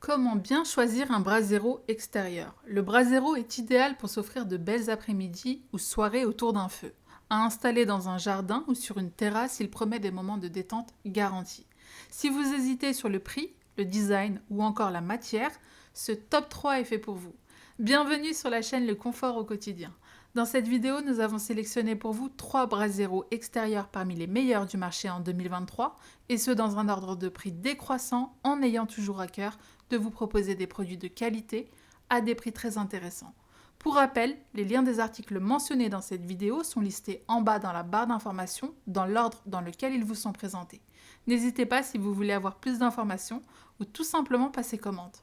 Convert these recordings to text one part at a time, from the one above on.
Comment bien choisir un brasero extérieur? Le brasero est idéal pour s'offrir de belles après-midi ou soirées autour d'un feu. À installer dans un jardin ou sur une terrasse, il promet des moments de détente garantis. Si vous hésitez sur le prix, le design ou encore la matière, ce top 3 est fait pour vous. Bienvenue sur la chaîne Le Confort au quotidien. Dans cette vidéo, nous avons sélectionné pour vous 3 braseros extérieurs parmi les meilleurs du marché en 2023, et ce dans un ordre de prix décroissant en ayant toujours à cœur de vous proposer des produits de qualité à des prix très intéressants. Pour rappel, les liens des articles mentionnés dans cette vidéo sont listés en bas dans la barre d'informations dans l'ordre dans lequel ils vous sont présentés. N'hésitez pas si vous voulez avoir plus d'informations ou tout simplement passer commande.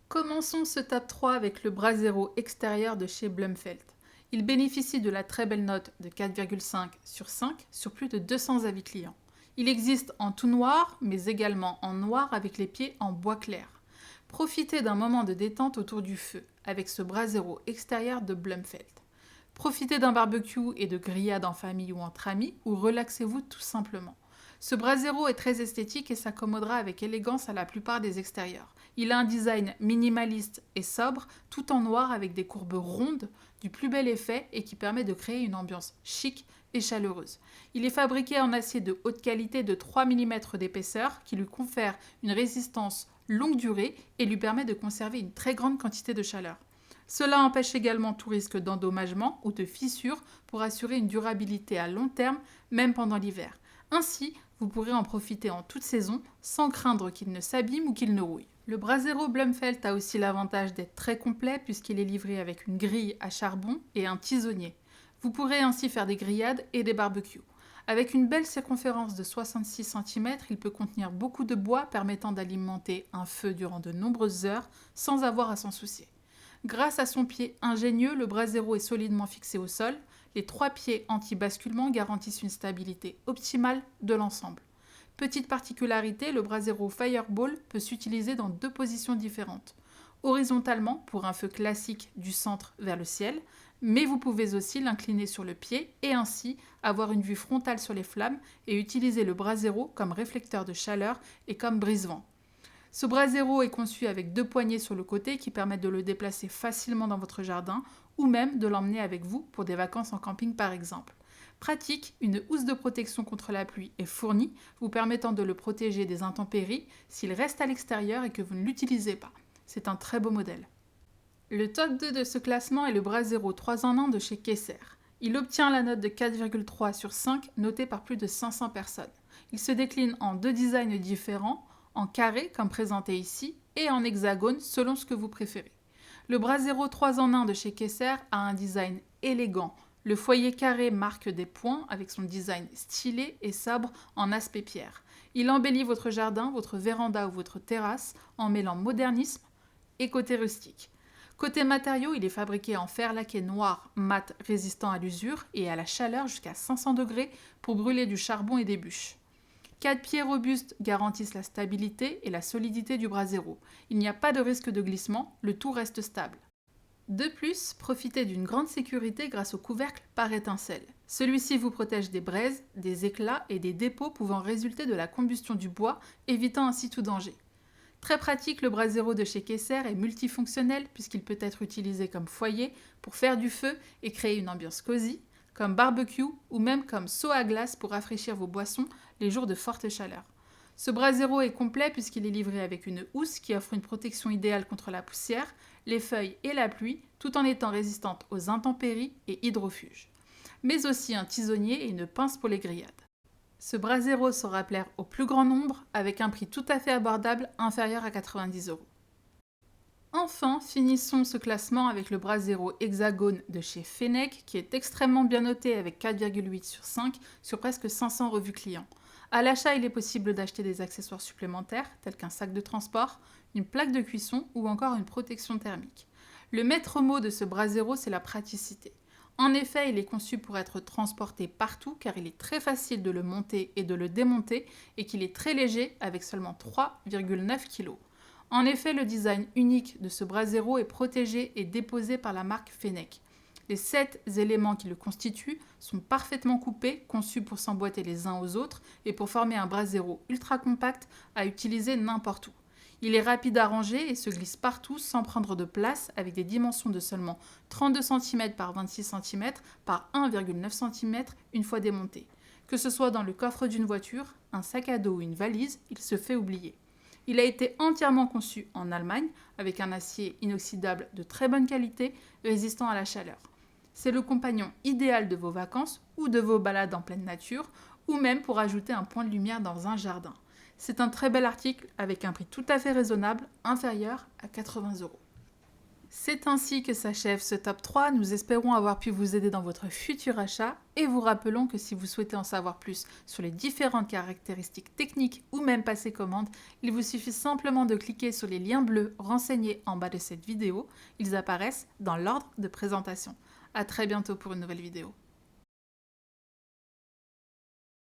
Commençons ce top 3 avec le brasero extérieur de chez Blumfeld. Il bénéficie de la très belle note de 4,5 sur 5 sur plus de 200 avis clients. Il existe en tout noir, mais également en noir avec les pieds en bois clair. Profitez d'un moment de détente autour du feu avec ce brasero extérieur de Blumfeld. Profitez d'un barbecue et de grillades en famille ou entre amis, ou relaxez-vous tout simplement. Ce brasero est très esthétique et s'accommodera avec élégance à la plupart des extérieurs. Il a un design minimaliste et sobre, tout en noir avec des courbes rondes, du plus bel effet et qui permet de créer une ambiance chic et chaleureuse. Il est fabriqué en acier de haute qualité de 3 mm d'épaisseur qui lui confère une résistance longue durée et lui permet de conserver une très grande quantité de chaleur. Cela empêche également tout risque d'endommagement ou de fissure pour assurer une durabilité à long terme, même pendant l'hiver. Ainsi, vous pourrez en profiter en toute saison sans craindre qu'il ne s'abîme ou qu'il ne rouille. Le brasero Blumfeld a aussi l'avantage d'être très complet puisqu'il est livré avec une grille à charbon et un tisonnier. Vous pourrez ainsi faire des grillades et des barbecues. Avec une belle circonférence de 66 cm, il peut contenir beaucoup de bois permettant d'alimenter un feu durant de nombreuses heures sans avoir à s'en soucier. Grâce à son pied ingénieux, le brasero est solidement fixé au sol. Les 3 pieds anti-basculement garantissent une stabilité optimale de l'ensemble. Petite particularité, le brasero Fireball peut s'utiliser dans 2 positions différentes. Horizontalement pour un feu classique du centre vers le ciel, mais vous pouvez aussi l'incliner sur le pied et ainsi avoir une vue frontale sur les flammes et utiliser le brasero comme réflecteur de chaleur et comme brise-vent. Ce brasero est conçu avec 2 poignées sur le côté qui permettent de le déplacer facilement dans votre jardin ou même de l'emmener avec vous pour des vacances en camping par exemple. Pratique, une housse de protection contre la pluie est fournie, vous permettant de le protéger des intempéries s'il reste à l'extérieur et que vous ne l'utilisez pas. C'est un très beau modèle. Le top 2 de ce classement est le brasero 3 en 1 de chez Kesser. Il obtient la note de 4,3 sur 5 notée par plus de 500 personnes. Il se décline en 2 designs différents, en carré comme présenté ici et en hexagone selon ce que vous préférez. Le brasero 3 en 1 de chez Kesser a un design élégant. Le foyer carré marque des points avec son design stylé et sobre en aspect pierre. Il embellit votre jardin, votre véranda ou votre terrasse en mêlant modernisme et côté rustique. Côté matériaux, il est fabriqué en fer laqué noir mat résistant à l'usure et à la chaleur jusqu'à 500 degrés pour brûler du charbon et des bûches. 4 pieds robustes garantissent la stabilité et la solidité du brasero. Il n'y a pas de risque de glissement, le tout reste stable. De plus, profitez d'une grande sécurité grâce au couvercle par étincelle. Celui-ci vous protège des braises, des éclats et des dépôts pouvant résulter de la combustion du bois, évitant ainsi tout danger. Très pratique, le brasero de chez Kesser est multifonctionnel puisqu'il peut être utilisé comme foyer pour faire du feu et créer une ambiance cosy, comme barbecue ou même comme seau à glace pour rafraîchir vos boissons les jours de forte chaleur. Ce brasero est complet puisqu'il est livré avec une housse qui offre une protection idéale contre la poussière, les feuilles et la pluie, tout en étant résistante aux intempéries et hydrofuge. Mais aussi un tisonnier et une pince pour les grillades. Ce brasero saura plaire au plus grand nombre avec un prix tout à fait abordable inférieur à 90 €. Enfin, finissons ce classement avec le brasero hexagone de chez Fenech qui est extrêmement bien noté avec 4,8 sur 5 sur presque 500 revues clients. À l'achat, il est possible d'acheter des accessoires supplémentaires tels qu'un sac de transport, une plaque de cuisson ou encore une protection thermique. Le maître mot de ce brasero, c'est la praticité. En effet, il est conçu pour être transporté partout car il est très facile de le monter et de le démonter et qu'il est très léger avec seulement 3,9 kg. En effet, le design unique de ce brasero est protégé et déposé par la marque Fenech. Les 7 éléments qui le constituent sont parfaitement coupés, conçus pour s'emboîter les uns aux autres et pour former un brasero ultra compact à utiliser n'importe où. Il est rapide à ranger et se glisse partout sans prendre de place avec des dimensions de seulement 32 cm par 26 cm par 1,9 cm une fois démonté. Que ce soit dans le coffre d'une voiture, un sac à dos ou une valise, il se fait oublier. Il a été entièrement conçu en Allemagne avec un acier inoxydable de très bonne qualité, résistant à la chaleur. C'est le compagnon idéal de vos vacances ou de vos balades en pleine nature, ou même pour ajouter un point de lumière dans un jardin. C'est un très bel article avec un prix tout à fait raisonnable, inférieur à 80 €. C'est ainsi que s'achève ce top 3. Nous espérons avoir pu vous aider dans votre futur achat et vous rappelons que si vous souhaitez en savoir plus sur les différentes caractéristiques techniques ou même passer commande, il vous suffit simplement de cliquer sur les liens bleus renseignés en bas de cette vidéo. Ils apparaissent dans l'ordre de présentation. À très bientôt pour une nouvelle vidéo.